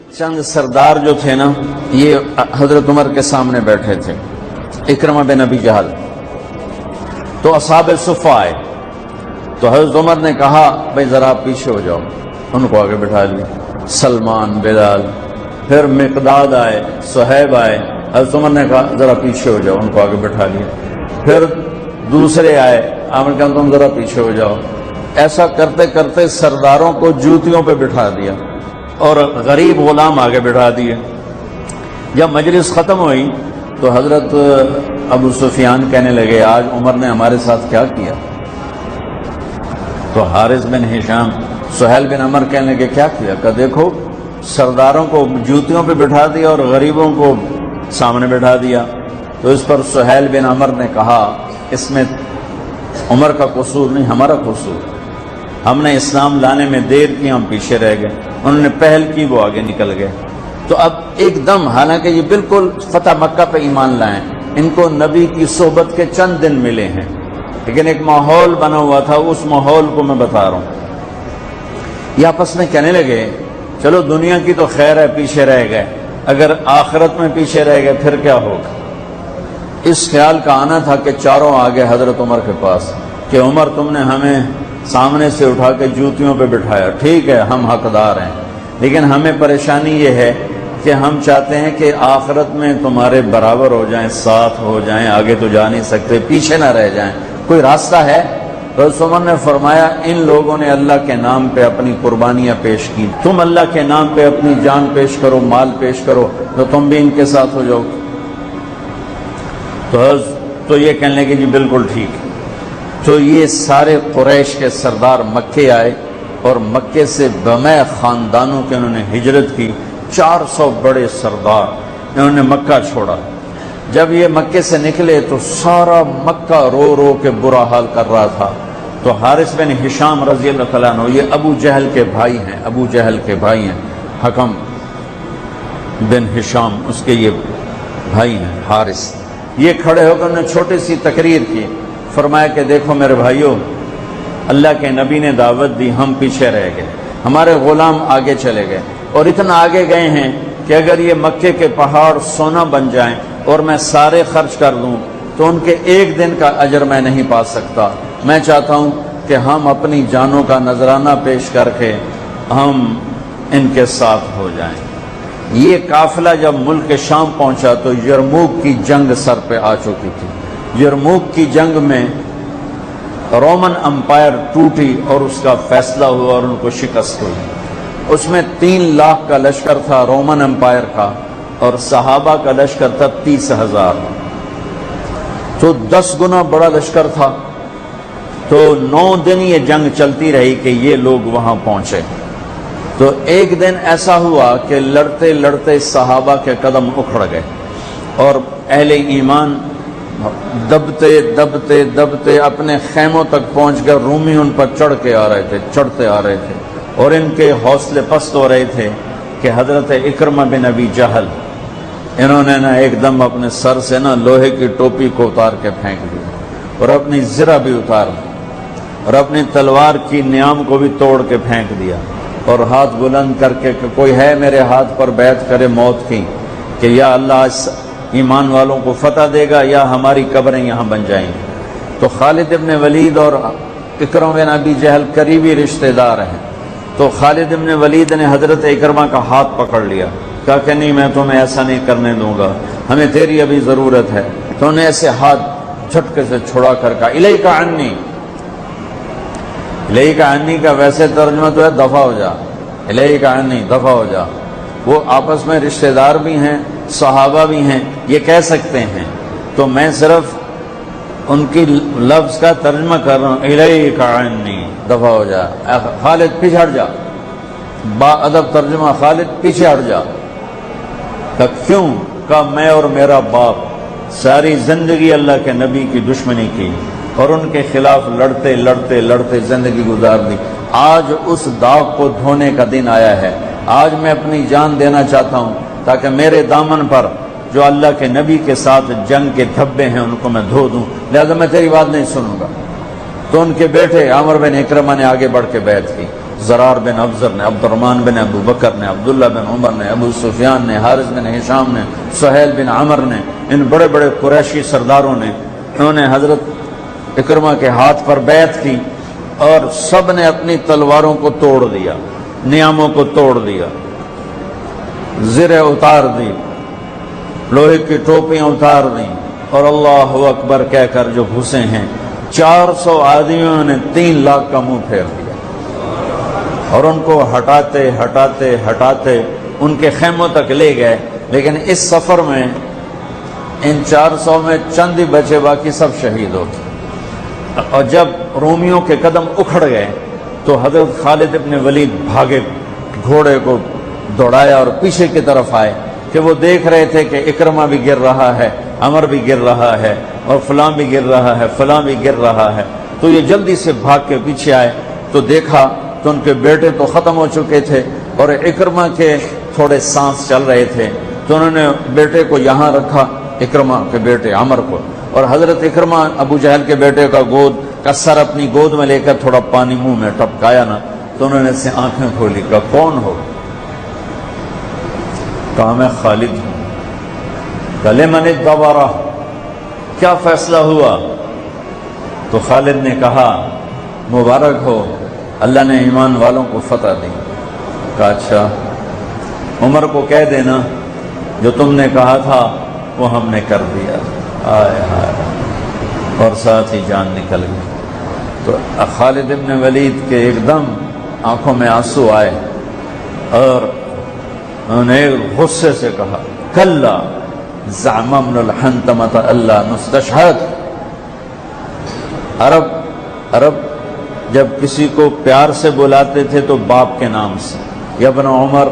چند سردار جو تھے نا، یہ حضرت عمر کے سامنے بیٹھے تھے، اکرمہ بن ابی جہل. تو اصحاب صفہ آئے تو حضرت عمر نے کہا بھائی ذرا آپ پیچھے ہو جاؤ، ان کو آگے بٹھا لیا. سلمان، بلال، پھر مقداد آئے، صہیب آئے، حضرت عمر نے کہا ذرا پیچھے ہو جاؤ، ان کو آگے بٹھا لیا. پھر دوسرے آئے، آپ نے کہا تم ذرا پیچھے ہو جاؤ. ایسا کرتے کرتے سرداروں کو جوتیوں پہ بٹھا دیا اور غریب غلام آگے بٹھا دیے. جب مجلس ختم ہوئی تو حضرت ابو سفیان کہنے لگے آج عمر نے ہمارے ساتھ کیا کیا؟ تو حارث بن ہشام، سہیل بن عمر کہنے لگے کیا کیا؟ کہ دیکھو سرداروں کو جوتیوں پہ بٹھا دیا اور غریبوں کو سامنے بٹھا دیا. تو اس پر سہیل بن عمر نے کہا اس میں عمر کا قصور نہیں، ہمارا قصور. ہم نے اسلام لانے میں دیر کی، ہم پیچھے رہ گئے، انہوں نے پہل کی، وہ آگے نکل گئے. تو اب ایک دم، حالانکہ یہ بالکل فتح مکہ پہ ایمان لائیں، ان کو نبی کی صحبت کے چند دن ملے ہیں، لیکن ایک ماحول بنا ہوا تھا، اس ماحول کو میں بتا رہا ہوں. یہ آپس میں کہنے لگے چلو دنیا کی تو خیر ہے پیچھے رہ گئے، اگر آخرت میں پیچھے رہ گئے پھر کیا ہوگا؟ اس خیال کا آنا تھا کہ چاروں آگے حضرت عمر کے پاس کہ عمر تم نے ہمیں سامنے سے اٹھا کے جوتیوں پہ بٹھایا، ٹھیک ہے ہم حقدار ہیں، لیکن ہمیں پریشانی یہ ہے کہ ہم چاہتے ہیں کہ آخرت میں تمہارے برابر ہو جائیں، ساتھ ہو جائیں، آگے تو جا نہیں سکتے، پیچھے نہ رہ جائیں، کوئی راستہ ہے؟ رسول عمر نے فرمایا ان لوگوں نے اللہ کے نام پہ اپنی قربانیاں پیش کی، تم اللہ کے نام پہ اپنی جان پیش کرو، مال پیش کرو، تو تم بھی ان کے ساتھ ہو جاؤ. تو یہ کہنے لگے جی بالکل ٹھیک. تو یہ سارے قریش کے سردار مکے آئے اور مکے سے بمع خاندانوں کے انہوں نے ہجرت کی. 400 بڑے سردار انہوں نے مکہ چھوڑا. جب یہ مکے سے نکلے تو سارا مکہ رو رو کے برا حال کر رہا تھا. تو حارث بن ہشام رضی اللہ تعالیٰ عنہ، یہ ابو جہل کے بھائی ہیں، ابو جہل کے بھائی ہیں، حکم بن ہشام اس کے یہ بھائی ہیں حارث. یہ کھڑے ہو کر انہوں نے چھوٹی سی تقریر کی، فرمایا کہ دیکھو میرے بھائیوں، اللہ کے نبی نے دعوت دی، ہم پیچھے رہ گئے، ہمارے غلام آگے چلے گئے، اور اتنا آگے گئے ہیں کہ اگر یہ مکے کے پہاڑ سونا بن جائیں اور میں سارے خرچ کر دوں تو ان کے ایک دن کا اجر میں نہیں پا سکتا. میں چاہتا ہوں کہ ہم اپنی جانوں کا نذرانہ پیش کر کے ہم ان کے ساتھ ہو جائیں. یہ قافلہ جب ملک شام پہنچا تو یرموک کی جنگ سر پہ آ چکی تھی. یرموک کی جنگ میں رومن امپائر ٹوٹی اور اس کا فیصلہ ہوا اور ان کو شکست ہوئی. اس میں 3 لاکھ کا لشکر تھا رومن امپائر کا، اور صحابہ کا لشکر تھا 30,000. تو 10 گنا بڑا لشکر تھا. تو 9 دن یہ جنگ چلتی رہی کہ یہ لوگ وہاں پہنچے. تو ایک دن ایسا ہوا کہ لڑتے لڑتے صحابہ کے قدم اکھڑ گئے اور اہل ایمان دبتے دبتے دبتے اپنے خیموں تک پہنچ کر رومی ان پر چڑھتے آ رہے تھے اور ان کے حوصلے پست ہو رہے تھے کہ حضرت اکرمہ بن ابی جہل انہوں نے نا ایک دم اپنے سر سے نا لوہے کی ٹوپی کو اتار کے پھینک دی اور اپنی زرہ بھی اتار دی اور اپنی تلوار کی نیام کو بھی توڑ کے پھینک دیا اور ہاتھ بلند کر کے کہ کوئی ہے میرے ہاتھ پر بیعت کرے موت کی کہ یا اللہ اس ایمان والوں کو فتح دے گا یا ہماری قبریں یہاں بن جائیں گی. تو خالد ابن ولید اور اکرمہ بن ابی جہل قریبی رشتہ دار ہیں. تو خالد ابن ولید نے حضرت اکرمہ کا ہاتھ پکڑ لیا، کہا کہ نہیں میں تمہیں ایسا نہیں کرنے دوں گا، ہمیں تیری ابھی ضرورت ہے. تو انہیں ایسے ہاتھ جھٹکے سے چھڑا کر کہا الیک عنی. الیک عنی کا ویسے ترجمہ تو ہے دفع ہو جا، الیک عنی دفع ہو جا. وہ آپس میں رشتہ دار بھی ہیں، صحابہ بھی ہیں، یہ کہہ سکتے ہیں. تو میں صرف ان کی لفظ کا ترجمہ کر رہا ہوں، الیک عنی دفع ہو جا، خالد پیچھے ہٹ جا. با ادب ترجمہ خالد پیچھے ہٹ جا. کہ کیوں؟ کہ میں اور میرا باپ ساری زندگی اللہ کے نبی کی دشمنی کی اور ان کے خلاف لڑتے لڑتے لڑتے زندگی گزار دی. آج اس داغ کو دھونے کا دن آیا ہے. آج میں اپنی جان دینا چاہتا ہوں تاکہ میرے دامن پر جو اللہ کے نبی کے ساتھ جنگ کے دھبے ہیں ان کو میں دھو دوں، لہذا میں تیری بات نہیں سنوں گا. تو ان کے بیٹے عمر بن اکرمہ نے آگے بڑھ کے بیعت کی. زرار بن ابزر نے، عبد الرحمن بن ابو بکر نے، عبداللہ بن عمر نے، ابو سفیان نے، حارث بن ہشام نے، سہیل بن عمر نے، ان بڑے بڑے قریشی سرداروں نے، انہوں نے حضرت اکرمہ کے ہاتھ پر بیعت کی اور سب نے اپنی تلواروں کو توڑ دیا، نیاموں کو توڑ دیا، زریں اتار دی، لوہے کی ٹوپیاں اتار دیں اور اللہ اکبر کہہ کر جو گھسے ہیں 400 آدمیوں نے 3 لاکھ کا منہ پھیر دیا اور ان کو ہٹاتے ہٹاتے ہٹاتے ان کے خیموں تک لے گئے، لیکن اس سفر میں ان 400 میں چند ہی بچے، باقی سب شہید ہو گئے۔ اور جب رومیوں کے قدم اکھڑ گئے تو حضرت خالد ابن ولید بھاگے، گھوڑے کو دوڑایا اور پیچھے کی طرف آئے کہ وہ دیکھ رہے تھے کہ اکرمہ بھی گر رہا ہے، عمر بھی گر رہا ہے اور فلاں بھی گر رہا ہے، فلاں بھی گر رہا ہے۔ تو یہ جلدی سے بھاگ کے پیچھے آئے تو دیکھا تو ان کے بیٹے تو ختم ہو چکے تھے اور اکرمہ کے تھوڑے سانس چل رہے تھے، تو انہوں نے بیٹے کو یہاں رکھا، اکرمہ کے بیٹے عمر کو، اور حضرت اکرمہ ابو جہل کے بیٹے کا سر اپنی گود میں لے کر تھوڑا پانی منہ میں ٹپکایا نا، تو انہوں نے سے آنکھیں کھولی، کہا کون ہو؟ کہا میں خالد ہوں۔ کہا لمن الدبرہ، کیا فیصلہ ہوا؟ تو خالد نے کہا مبارک ہو، اللہ نے ایمان والوں کو فتح دی۔ کہا اچھا، عمر کو کہہ دینا جو تم نے کہا تھا وہ ہم نے کر دیا۔ آئے ہائے، اور ساتھ ہی جان نکل گئی۔ تو خالد ابن ولید کے ایک دم آنکھوں میں آنسو آئے اور انہوں نے غصے سے کہا کلا زعم ابن الحنتمۃ اللہ نستشہد۔ عرب جب کسی کو پیار سے بلاتے تھے تو باپ کے نام سے، یا ابن عمر،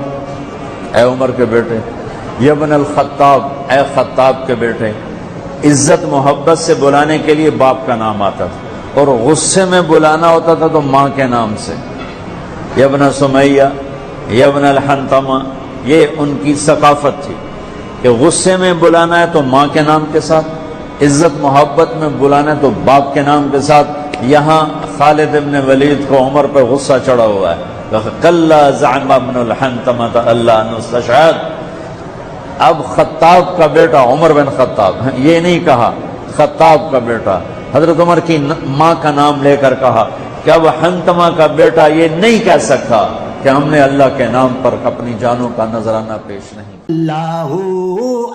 اے عمر کے بیٹے، یا ابن الخطاب، اے خطاب کے بیٹے، عزت محبت سے بلانے کے لیے باپ کا نام آتا تھا، اور غصے میں بلانا ہوتا تھا تو ماں کے نام سے، یا ابن سمیہ، یا ابن الحنتمہ۔ یہ ان کی ثقافت تھی کہ غصے میں بلانا ہے تو ماں کے نام کے ساتھ، عزت محبت میں بلانا ہے تو باپ کے نام کے ساتھ۔ یہاں خالد ابن ولید کو عمر پہ غصہ چڑھا ہوا ہے، کلا زعم ابن الحنتمۃ اللہ نستشہد۔ اب خطاب کا بیٹا عمر بن خطاب، یہ نہیں کہا خطاب کا بیٹا، حضرت عمر کی ماں کا نام لے کر کہا کہ اب حنتمہ کا بیٹا یہ نہیں کہہ سکتا کہ ہم نے اللہ کے نام پر اپنی جانوں کا نذرانہ پیش نہیں۔ اللہ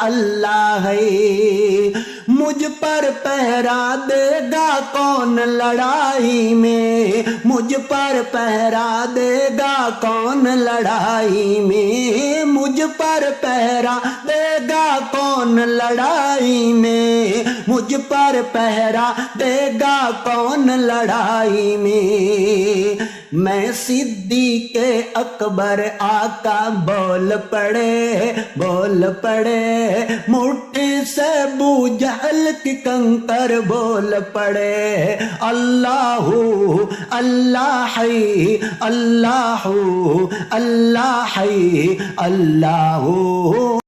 اللہ ہے، مجھ پر پہرا دے گا کون لڑائی میں، مجھ پر پہرا دے گا کون لڑائی میں، مجھ پر پہرا دے گا کون لڑائی میں، مجھ پر پہرا دے گا کون لڑائی میں۔ میں صدیق اکبر آقا بول پڑے، بول پڑے، مٹھی سے ابو جہل کی کنکر بول پڑے، اللہ اللہ ہے، اللہ اللہ ہے، اللہ